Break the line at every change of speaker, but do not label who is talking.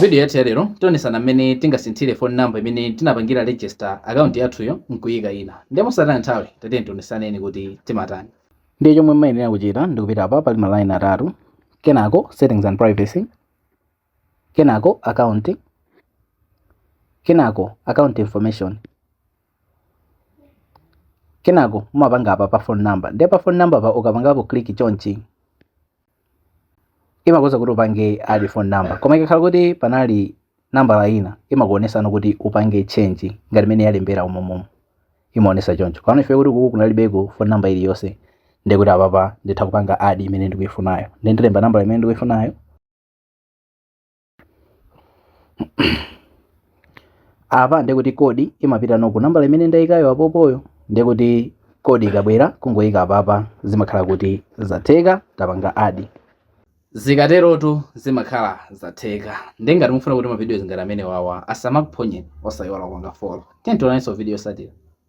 Video yathu ya lero tionesana mmene tingasinthire phone number imene tinapangira register account yathuyo nkuyika ina. Ndiye musataya nthawi tatiyeni tionesaneni kuti timatani. Ndiye chomwe mmayenera kuchita ndikupita apa pali ma line atatu, kenako settings and privacy, kenako account, kenako account information, kenako mumapanga apa pa phone number. Ndiye pa phone number pa ukapangapo click chonchi imakoza kuti upange add phone number, koma ikakhala kuti panali nambala ina imakuonesano kuti upange change ngati imene yalembera umomo imaonesa choncho. Kana ife kuti kuku kunalibeko phone number iliyonse ndiye kuti apapa nditha kupanga add imene ndikuifunayo, ndiye ndilemba nambala imene ndikuifunayo. Apa ndiye kuti kodi imapita noku nambala imene ndayikayo apopoyo, ndiye kuti kodi ikabwera kungoyika apapa zimakhala kuti zatheka tapanga add. Zikaterotu zimakhala zatheka. Ndiye ngati mufuna kuti mavidiyo ngati amene wawa asamakuphonyeni osayiwala kupanga follow. Tiyeni tionanso video yotsatira.